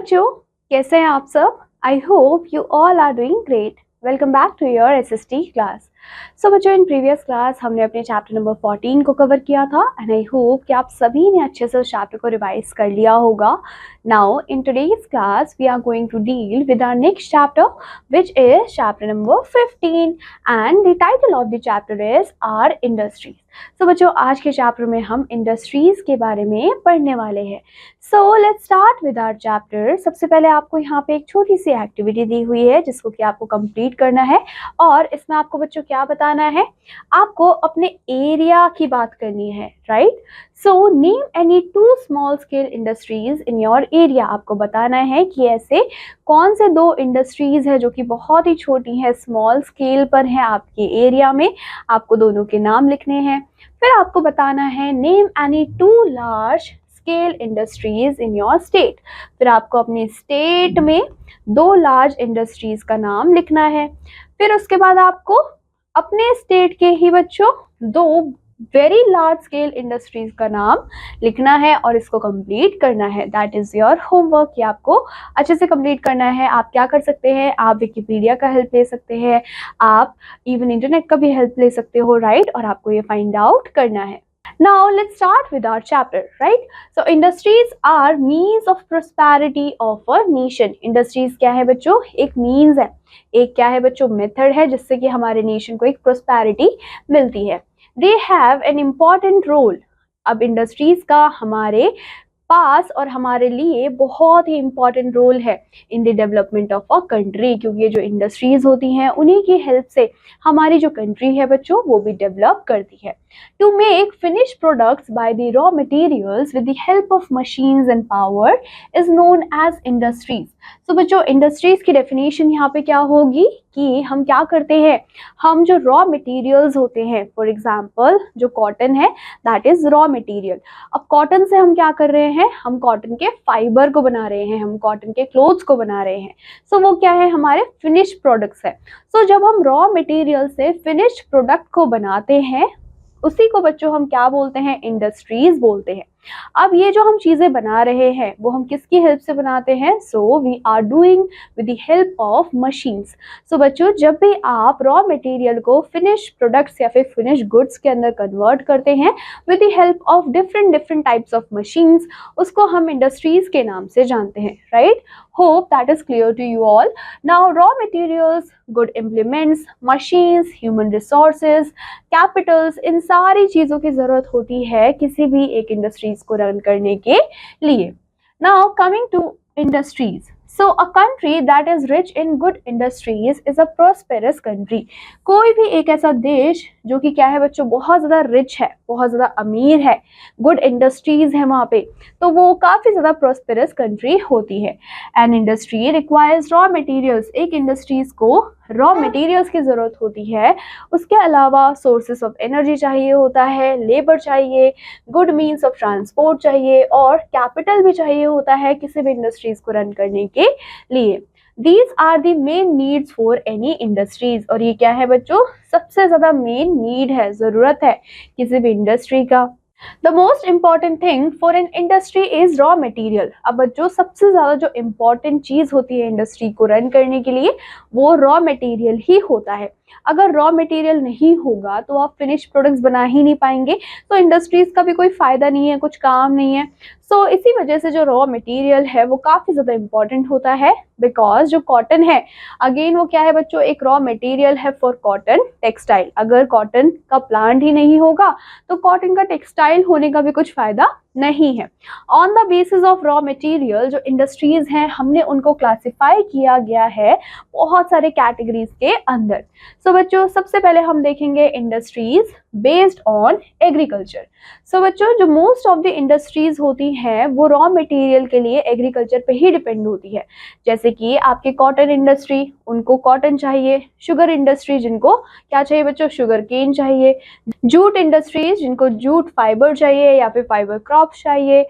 बच्चों, कैसे हैं आप सब? I hope you all are doing great. Welcome back to your SST class. So बच्चों, इन प्रीवियस क्लास हमने अपने चैप्टर नंबर 14 को कवर किया था एंड आई होप कि आप सभी ने अच्छे से उस चैप्टर को रिवाइज कर लिया होगा। Now in today's class we are going to deal with our next chapter which is chapter number 15 and the title of the chapter is our industries. So बच्चों, आज के चैप्टर में हम इंडस्ट्रीज के बारे में पढ़ने वाले हैं। So let's start with our chapter. सबसे पहले आपको यहाँ पे एक छोटी सी एक्टिविटी दी हुई है जिसको कि आपको कंप्लीट करना है और इसमें आपको बच्चों क्या बताना है, आपको अपने एरिया की बात करनी है, right? So name any 2 small scale industries in your area. आपको बताना है कि ऐसे कौन से 2 इंडस्ट्रीज है जो कि बहुत ही छोटी है, स्मॉल स्केल पर है आपके एरिया में। आपको दोनों के नाम लिखने हैं। फिर आपको बताना है name any 2 large scale industries in your state. फिर आपको अपने स्टेट में 2 लार्ज इंडस्ट्रीज का नाम लिखना है। फिर उसके बाद आपको अपने स्टेट के ही बच्चों 2 वेरी लार्ज स्केल इंडस्ट्रीज का नाम लिखना है और इसको कंप्लीट करना है। That is your homework. ये आपको अच्छे से कंप्लीट करना है। आप क्या कर सकते हैं, आप विकिपीडिया का हेल्प ले सकते हैं, आप इवन इंटरनेट का भी हेल्प ले सकते हो, राइट? और आपको ये फाइंड आउट करना है। Now let's start with our chapter, right? So industries are means of prosperity of a nation. Industries क्या है बच्चों? एक means है, एक क्या है बच्चों? मेथड है जिससे कि हमारे नेशन को एक prosperity मिलती है। They have an important role. अब इंडस्ट्रीज का हमारे पास और हमारे लिए बहुत ही इम्पॉर्टेंट रोल है in the development of a country, क्योंकि ये जो इंडस्ट्रीज होती हैं उन्हीं की हेल्प से हमारी जो कंट्री है बच्चों वो भी डेवलप करती है। To make finish products by the raw materials with the help of machines and power is known as industries. तो बच्चों, इंडस्ट्रीज की डेफिनेशन यहाँ पे क्या होगी कि हम क्या करते हैं, हम जो रॉ मटेरियल्स होते हैं, फॉर एग्जांपल जो कॉटन है दैट इज रॉ मटेरियल। अब कॉटन से हम क्या कर रहे हैं, हम कॉटन के फाइबर को बना रहे हैं, हम कॉटन के क्लोथ्स को बना रहे हैं। सो वो क्या है, हमारे फिनिश प्रोडक्ट्स है। सो जब हम रॉ मटेरियल से फिनिश प्रोडक्ट को बनाते हैं उसी को बच्चों हम क्या बोलते हैं, इंडस्ट्रीज बोलते हैं। अब ये जो हम चीजें बना रहे हैं वो हम किसकी हेल्प से बनाते हैं? So we are doing with the help of machines. So बच्चों, जब भी आप रॉ मटेरियल को फिनिश प्रोडक्ट्स या फिर फिनिश गुड्स के अंदर कन्वर्ट करते हैं with the help of different types of machines, उसको हम इंडस्ट्रीज के नाम से जानते हैं, right? Hope that is clear to you all. Now raw materials, good implements, machines, human resources, capitals, इन सारी चीजों की जरूरत होती है किसी भी एक इंडस्ट्रीज को रन करने के लिए। Now coming to industries, so a country that is rich in good industries is a prosperous country. कोई भी एक ऐसा देश जो कि क्या है बच्चों, बहुत ज्यादा रिच है, बहुत ज्यादा अमीर है, गुड इंडस्ट्रीज है वहां पे, तो वो काफी ज्यादा प्रॉस्पेरस कंट्री होती है। An industry requires raw materials. एक इंडस्ट्रीज को रॉ मटेरियल्स की जरूरत होती है, उसके अलावा सोर्सेस ऑफ एनर्जी चाहिए होता है, लेबर चाहिए, गुड मीन्स ऑफ ट्रांसपोर्ट चाहिए और कैपिटल भी चाहिए होता है किसी भी इंडस्ट्रीज को रन करने के लिए। These are the main needs for any industries। और ये क्या है बच्चों, सबसे ज्यादा मेन नीड है, जरूरत है किसी भी इंडस्ट्री का। The most important thing for an industry is raw material। अब बच्चों, सबसे ज्यादा जो इम्पोर्टेंट चीज होती है इंडस्ट्री को रन करने के लिए वो रॉ मटेरियल ही होता है। अगर रॉ मटेरियल नहीं होगा तो आप फिनिश प्रोडक्ट्स बना ही नहीं पाएंगे, तो इंडस्ट्रीज का भी कोई फायदा नहीं है, कुछ काम नहीं है। सो इसी वजह से जो रॉ मटेरियल है वो काफी ज्यादा इंपॉर्टेंट होता है, बिकॉज जो कॉटन है अगेन वो क्या है बच्चों, एक रॉ मटेरियल है फॉर कॉटन टेक्सटाइल। अगर कॉटन का प्लांट ही नहीं होगा तो कॉटन का टेक्सटाइल होने का भी कुछ फायदा नहीं है। On the basis of raw material जो इंडस्ट्रीज हैं हमने उनको क्लासिफाई किया गया है बहुत सारे कैटेगरीज के अंदर। सो बच्चों, सबसे पहले हम देखेंगे इंडस्ट्रीज बेस्ड ऑन एग्रीकल्चर। सो बच्चों, जो मोस्ट ऑफ द इंडस्ट्रीज होती हैं वो रॉ मटेरियल के लिए एग्रीकल्चर पे ही डिपेंड होती है। जैसे कि आपके कॉटन इंडस्ट्री, उनको कॉटन चाहिए, शुगर इंडस्ट्री जिनको क्या चाहिए बच्चों, शुगर केन चाहिए, जूट इंडस्ट्रीज जिनको जूट फाइबर चाहिए या फिर फाइबर क्रॉप चाहिए,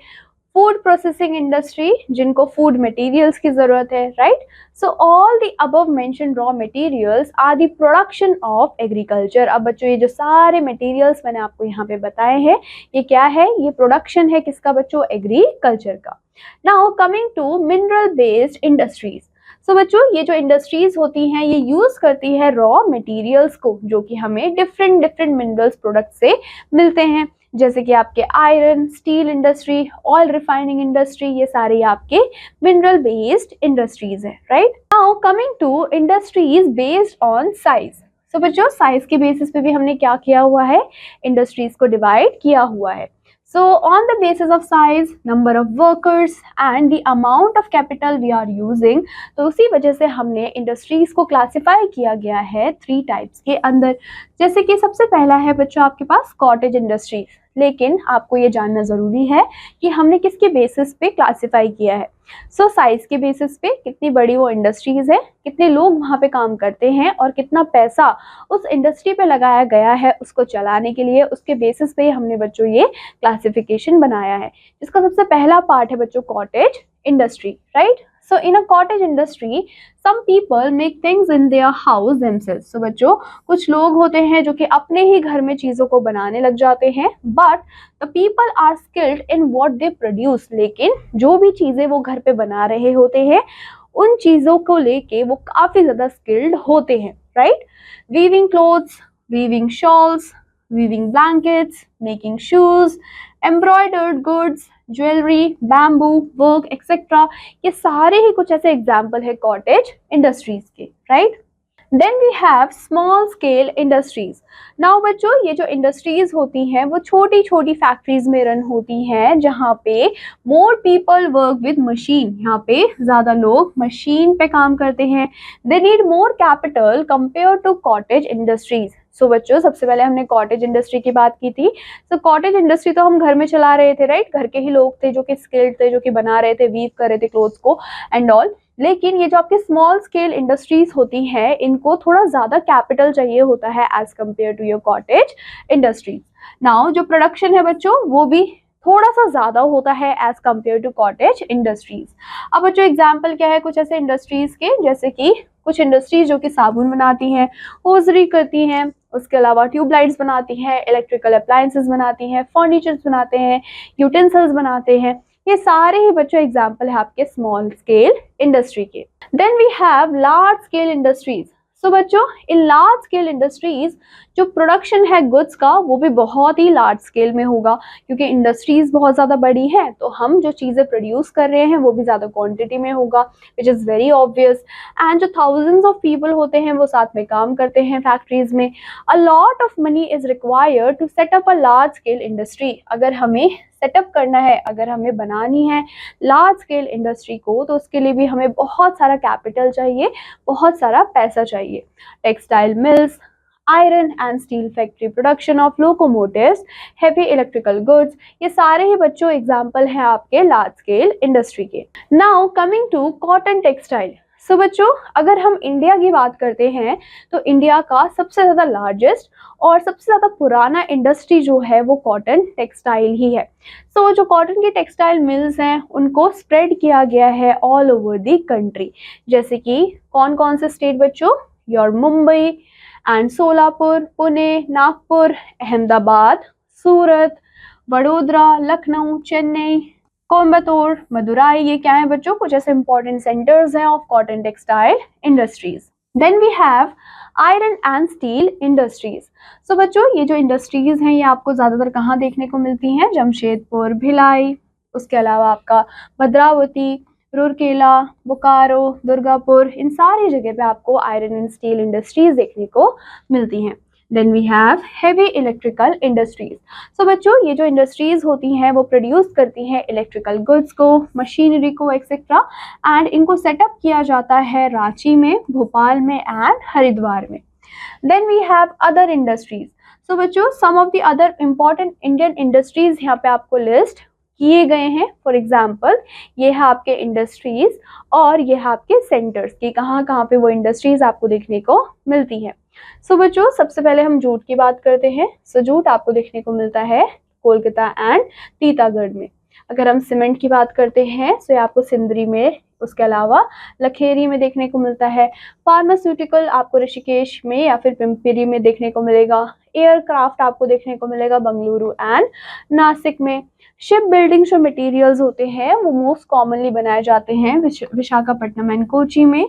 फूड प्रोसेसिंग इंडस्ट्री जिनको फूड मटेरियल्स की जरूरत है, right. So all the above mention raw materials are the production of agriculture. अब बच्चों ये जो सारे मटेरियल्स मैंने आपको यहाँ पे बताए हैं, ये क्या है, ये प्रोडक्शन है किसका बच्चों, एग्रीकल्चर का। Now coming to mineral based industries. So बच्चों ये जो इंडस्ट्रीज होती हैं ये यूज करती है रॉ मटेरियल्स को, जो कि हमें डिफरेंट डिफरेंट मिनरल्स प्रोडक्ट से मिलते हैं, जैसे कि आपके iron, steel industry, oil refining industry, ये सारे आपके मिनरल बेस्ड इंडस्ट्रीज है, right. Now coming to industries based on size. So बच्चों साइज के बेसिस पे भी हमने क्या किया हुआ है, इंडस्ट्रीज को डिवाइड किया हुआ है। So on the basis of size, number of workers and the amount of capital we are using, तो उसी वजह से हमने इंडस्ट्रीज को क्लासिफाई किया गया है 3 टाइप्स के अंदर। जैसे कि सबसे पहला है बच्चों आपके पास कॉटेज इंडस्ट्रीज, लेकिन आपको ये जानना ज़रूरी है कि हमने किसके बेसिस पे क्लासिफाई किया है। सो साइज के बेसिस पे कितनी बड़ी वो इंडस्ट्रीज है, कितने लोग वहाँ पे काम करते हैं और कितना पैसा उस इंडस्ट्री पे लगाया गया है उसको चलाने के लिए, उसके बेसिस पे हमने बच्चों ये क्लासिफिकेशन बनाया है, जिसका सबसे पहला पार्ट है बच्चों cottage industry, right. So in a cottage industry, some people make things in their house themselves. So बच्चों कुछ लोग होते हैं जो कि अपने ही घर में चीज़ों को बनाने लग जाते हैं, but the people are skilled in what they produce. लेकिन जो भी चीज़ें वो घर पे बना रहे होते हैं उन चीज़ों को लेके वो काफ़ी ज़्यादा स्किल्ड होते हैं, right? Weaving clothes, weaving shawls, weaving blankets, making shoes, embroidered goods, jewellery, bamboo work etcetera, ये सारे ही कुछ ऐसे एग्जाम्पल है कॉटेज इंडस्ट्रीज के, right. Then we have small scale industries. Now बच्चों ये जो इंडस्ट्रीज होती हैं वो छोटी छोटी फैक्ट्रीज में रन होती हैं, जहाँ पे more people work with machine, यहाँ पे ज़्यादा लोग मशीन पे काम करते हैं। They need more capital compare to cottage industries. So बच्चों सबसे पहले हमने कॉटेज इंडस्ट्री की बात की थी। सो कॉटेज इंडस्ट्री तो हम घर में चला रहे थे, राइट, घर के ही लोग थे जो कि स्किल्ड थे, जो कि बना रहे थे, वीव कर रहे थे क्लोथ्स को एंड ऑल। लेकिन ये जो आपके स्मॉल स्केल इंडस्ट्रीज होती हैं इनको थोड़ा ज़्यादा कैपिटल चाहिए होता है as compare to your cottage industries. Now जो प्रोडक्शन है बच्चों वो भी थोड़ा सा ज़्यादा होता है as compare to cottage industries. अब बच्चों एग्जाम्पल क्या है कुछ ऐसे इंडस्ट्रीज के, जैसे कि कुछ इंडस्ट्रीज जो कि साबुन बनाती हैं, होजरी करती हैं, उसके अलावा ट्यूबलाइट्स बनाती हैं, इलेक्ट्रिकल अप्लायंसेस बनाती हैं, फर्नीचर्स बनाते हैं, यूटेंसिल्स बनाते हैं, ये सारे ही बच्चों एग्जाम्पल है आपके स्मॉल स्केल इंडस्ट्री के। Then we have large scale industries. So बच्चों इन लार्ज स्केल इंडस्ट्रीज जो प्रोडक्शन है गुड्स का वो भी बहुत ही लार्ज स्केल में होगा, क्योंकि इंडस्ट्रीज बहुत ज़्यादा बड़ी हैं तो हम जो चीज़ें प्रोड्यूस कर रहे हैं वो भी ज़्यादा क्वांटिटी में होगा, which is very obvious. And जो थाउजेंड्स ऑफ पीपल होते हैं वो साथ में काम करते हैं फैक्ट्रीज में। A lot of money is required to set up a large scale industry. अगर हमें सेटअप करना है, अगर हमें बनानी है लार्ज स्केल इंडस्ट्री को, तो उसके लिए भी हमें बहुत सारा कैपिटल चाहिए, बहुत सारा पैसा चाहिए। Textile mills, iron and steel factory, production of locomotives, heavy electrical goods, ये सारे ही बच्चों एग्जाम्पल हैं आपके लार्ज स्केल इंडस्ट्री के। Now coming to cotton textile. So बच्चों अगर हम इंडिया की बात करते हैं तो इंडिया का सबसे ज़्यादा लार्जेस्ट और सबसे ज़्यादा पुराना इंडस्ट्री जो है वो कॉटन टेक्सटाइल ही है। सो जो कॉटन की टेक्सटाइल मिल्स हैं उनको स्प्रेड किया गया है ऑल ओवर द कंट्री। जैसे कि कौन कौन से स्टेट बच्चों, योर मुंबई एंड सोलापुर, पुणे, नागपुर, अहमदाबाद, सूरत, वडोदरा, लखनऊ, चेन्नई, कोयम्बतूर, मदुराई, ये क्या है बच्चों कुछ ऐसे इंपॉर्टेंट सेंटर्स हैं of cotton textile industries. Then we have iron and steel industries. So बच्चों ये जो इंडस्ट्रीज हैं ये आपको ज़्यादातर कहाँ देखने को मिलती हैं, जमशेदपुर, भिलाई, उसके अलावा आपका भद्रावती, रूरकेला, बोकारो, दुर्गापुर, इन सारी जगह पे आपको आयरन एंड स्टील इंडस्ट्रीज देखने को मिलती हैं। Then we have heavy electrical industries. So बच्चों ये जो इंडस्ट्रीज होती हैं वो प्रोड्यूस करती हैं इलेक्ट्रिकल गुड्स को, मशीनरी को एक्सेट्रा, एंड इनको सेटअप किया जाता है रांची में, भोपाल में एंड हरिद्वार में। Then we have other industries. So बच्चों some of the other important Indian industries यहाँ पे आपको लिस्ट किए गए हैं। फॉर एग्जाम्पल ये है आपके इंडस्ट्रीज और ये है आपके सेंटर्स की कहाँ कहाँ पे वो इंडस्ट्रीज आपको देखने को मिलती हैं। सो बच्चों सबसे पहले हम जूट की बात करते हैं। सो जूट आपको देखने को मिलता है कोलकाता एंड टीटागढ़ में। अगर हम सीमेंट की बात करते हैं तो ये आपको सिंदरी में, उसके अलावा लखेरी में देखने को मिलता है। फार्मास्यूटिकल आपको ऋषिकेश में या फिर पिंपरी में देखने को मिलेगा। एयरक्राफ्ट आपको देखने को मिलेगा बेंगलुरु एंड नासिक में। शिप बिल्डिंग जो मटेरियल्स होते हैं वो मोस्ट कॉमनली बनाए जाते हैं विशाखापट्टनम एंड कोची में।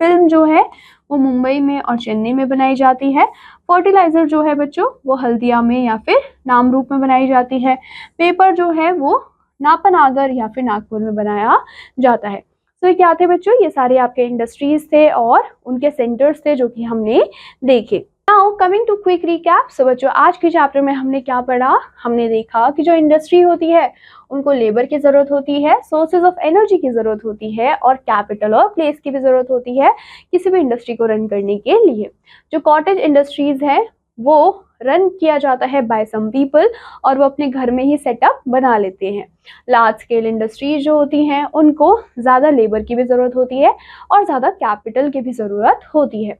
फिल्म जो है वो मुंबई में और चेन्नई में बनाई जाती है। फर्टिलाइजर जो है बच्चों वो हल्दिया में या फिर नामरूप में बनाई जाती है। पेपर जो है वो नापनागर या फिर नागपुर में बनाया जाता है। तो ये क्या थे बच्चों, ये सारे आपके इंडस्ट्रीज थे और उनके सेंटर्स थे जो कि हमने देखे। Now coming to quick recap. So बच्चों आज के चैप्टर में हमने क्या पढ़ा, हमने देखा कि जो इंडस्ट्री होती है उनको लेबर की जरूरत होती है, सोर्सेज ऑफ एनर्जी की जरूरत होती है और कैपिटल और प्लेस की भी जरूरत होती है किसी भी इंडस्ट्री को रन करने के लिए। जो कॉटेज इंडस्ट्रीज है वो रन किया जाता है बाय सम पीपल और वो अपने घर में ही सेटअप बना लेते हैं। लार्ज स्केल इंडस्ट्रीज जो होती हैं उनको ज़्यादा लेबर की भी ज़रूरत होती है और ज़्यादा कैपिटल की भी ज़रूरत होती है।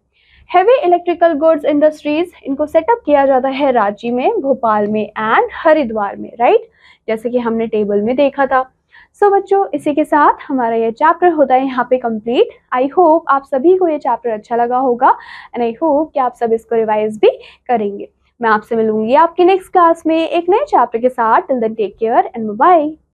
हैवी इलेक्ट्रिकल गुड्स इंडस्ट्रीज, इनको सेटअप किया जाता है रांची में, भोपाल में एंड हरिद्वार में, राइट, जैसे कि हमने टेबल में देखा था। सो बच्चों इसी के साथ हमारा ये चैप्टर होता है यहाँ पे कंप्लीट। आई होप आप सभी को ये चैप्टर अच्छा लगा होगा एंड आई होप कि आप सब इसको रिवाइज भी करेंगे। मैं आपसे मिलूंगी आपकी नेक्स्ट क्लास में एक नए चैप्टर के साथ। Till then take care and bye.